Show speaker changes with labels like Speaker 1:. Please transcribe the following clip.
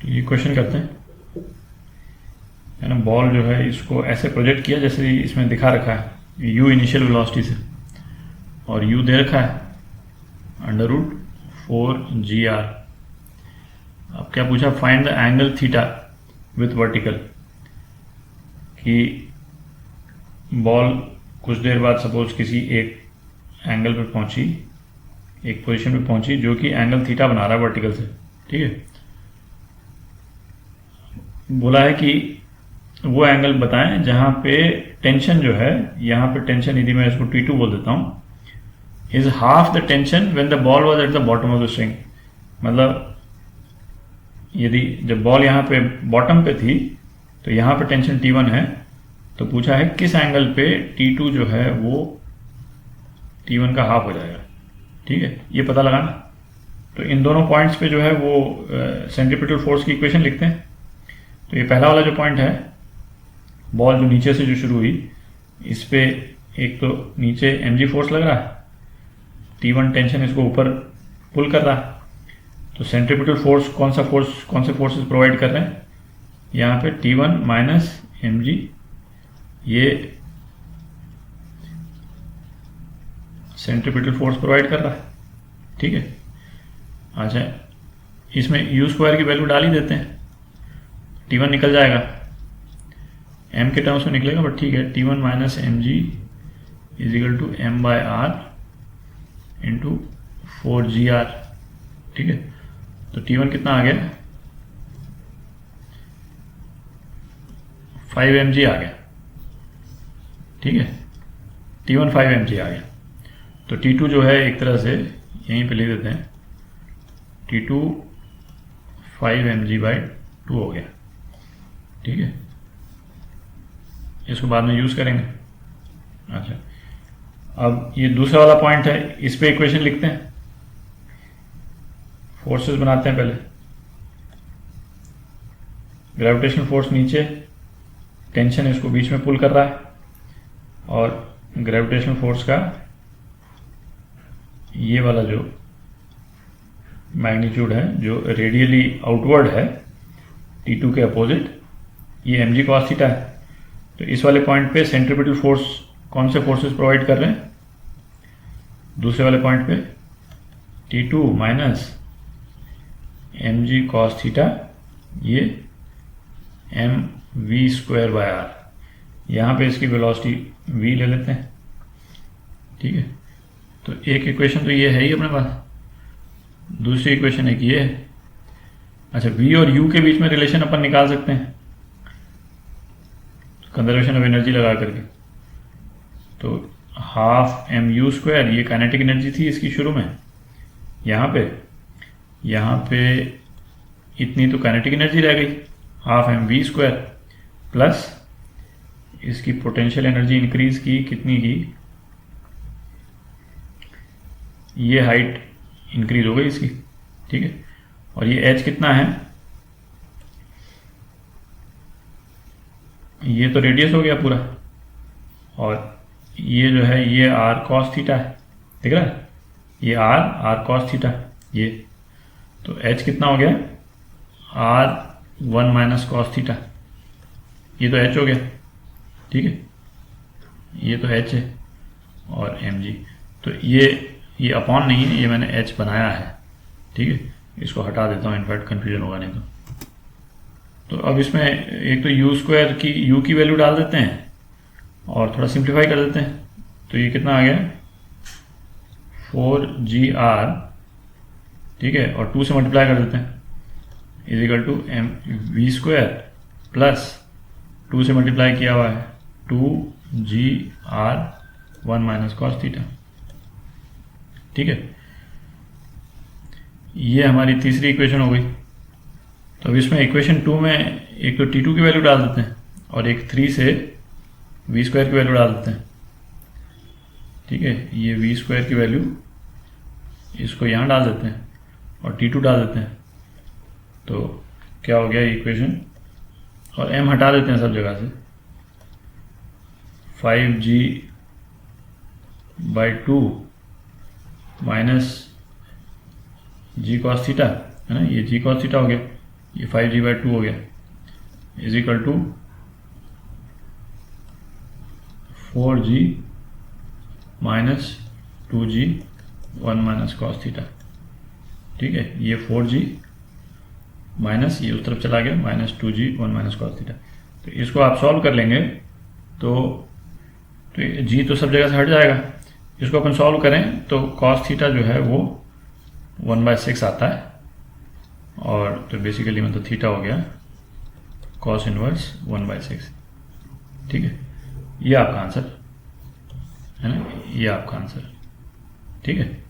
Speaker 1: तो ये क्वेश्चन करते हैं, है ना। बॉल जो है इसको ऐसे प्रोजेक्ट किया जैसे इसमें दिखा रखा है u इनिशियल वेलोसिटी से, और u दे रखा है √4GR। अब क्या पूछा, find the angle theta with vertical, कि बॉल कुछ देर बाद सपोज किसी एक एंगल पे पहुंची, एक पोजीशन पे पहुंची जो कि एंगल थीटा बना रहा है वर्टिकल से, ठीक है। बोला है कि वो एंगल बताएं जहां पे टेंशन जो है, यहाँ पे टेंशन, यदि मैं इसको T2 बोल देता हूँ, is half the tension when the ball was at the bottom of the string. मतलब यदि जब बॉल यहाँ पे बॉटम पे थी तो यहाँ पे टेंशन T1 है, तो पूछा है किस एंगल पे T2 जो है वो T1 का हाफ हो जाएगा, ठीक है, ये पता लगाना। तो इन दोनों पॉइंट्स पे जो है वो सेंट्रीपिटल फोर्स की इक्वेशन लिखते हैं। तो ये पहला वाला जो पॉइंट है, बॉल जो नीचे से जो शुरू हुई, इस पे एक तो नीचे mg फोर्स लग रहा है, T1 टेंशन इसको ऊपर पुल कर रहा है, तो सेंट्रीपिटल फोर्स कौन से फोर्सेस प्रोवाइड कर रहे हैं, यहाँ पे T1 माइनस mg, ये सेंट्रीपिटल फोर्स प्रोवाइड कर रहा है, ठीक है। अच्छा, इसमें u² की वैल्यू डाल ही देते हैं, T1 निकल जाएगा, m के टर्म्स में निकलेगा, बट ठीक है, T1 minus mg is equal to m/r into 4GR, ठीक है। तो T1 कितना आ गया, 5mg आ गया, ठीक है, T1 5mg आ गया। तो T2 जो है एक तरह से यहीं पे लिख देते हैं, T2 5mg/2 हो गया, ठीक है। इसको बाद में यूज करेंगे। अच्छा, अब ये दूसरा वाला पॉइंट है, इस पे इक्वेशन लिखते हैं, फोर्सेस बनाते हैं पहले। ग्रेविटेशनल फोर्स नीचे, टेंशन इसको बीच में पुल कर रहा है, और ग्रेविटेशनल फोर्स का ये वाला जो मैग्नीट्यूड है जो रेडियली आउटवर्ड है T2 के अपोजिट, ये mg cos थीटा है। तो इस वाले पॉइंट पे सेंट्रीपिटल फोर्स कौन से फोर्सेस प्रोवाइड कर रहे हैं, दूसरे वाले पॉइंट पे T2 minus mg cos theta, ये mv²/r, यहाँ पे इसकी वेलोसिटी v ले लेते हैं, ठीक है। तो एक इक्वेशन तो ये है ही अपने पास, दूसरी इक्वेशन एक ये है। अच्छा, v और u के बीच में रिलेशन अपन निकाल सकते हैं कंजर्वेशन ऑफ एनर्जी लगा करके। तो हाफ mu², ये काइनेटिक एनर्जी थी इसकी शुरू में, यहाँ पे इतनी तो काइनेटिक एनर्जी रह गई, हाफ mv² प्लस इसकी पोटेंशियल एनर्जी इंक्रीज की, कितनी की, ये हाइट इंक्रीज हो गई इसकी, ठीक है। और ये h कितना है, ये तो रेडियस हो गया पूरा, और ये जो है ये r cos थीटा है, दिख रहा है, ये r cos थीटा, ये तो h कितना हो गया, r1 माइनस cos थीटा, ये तो h हो गया, ठीक है, ये तो h है, और mg, तो ये अपॉन नहीं है, ये मैंने h बनाया है, ठीक है। इसको हटा देता हूँ, इनफैक्ट कंफ्यूजन होगा नहीं तो अब इसमें एक तो u की वैल्यू डाल देते हैं और थोड़ा सिंप्लीफाई कर देते हैं। तो ये कितना आ गया, 4GR, ठीक है, और 2 से मल्टीप्लाई कर देते हैं, is equal to mv² plus 2 से मल्टीप्लाई किया हुआ है 2GR1 माइनस cos थीटा, ठीक है। ये हमारी तीसरी इक्वेशन हो गई। तो अब इसमें इक्वेशन 2 में एक तो T2 की वैल्यू डाल देते हैं और एक 3 से v² की वैल्यू डाल देते हैं, ठीक है। ये v² की वैल्यू इसको यहाँ डाल देते हैं और T2 डाल देते हैं, तो क्या हो गया इक्वेशन, और m हटा देते हैं सब जगह से, 5g/2 minus g cos theta, है ना, ये g cos थीटा हो गया, ये 5g/2 हो गया, is equal to 4g minus 2g 1 minus cos theta. ठीक है, ये 4g माइनस ये उस तरफ चला गया minus 2g 1 minus cos theta. तो इसको आप सॉल्व कर लेंगे तो g तो सब जगह से हट जाएगा। इसको अपन सॉल्व करें तो कॉस थीटा जो है वो 1/6 आता है, और तो बेसिकली मतलब थीटा हो गया कॉस इनवर्स 1/6। ठीक है, ये आपका आंसर है ना, ये आपका आंसर। ठीक है।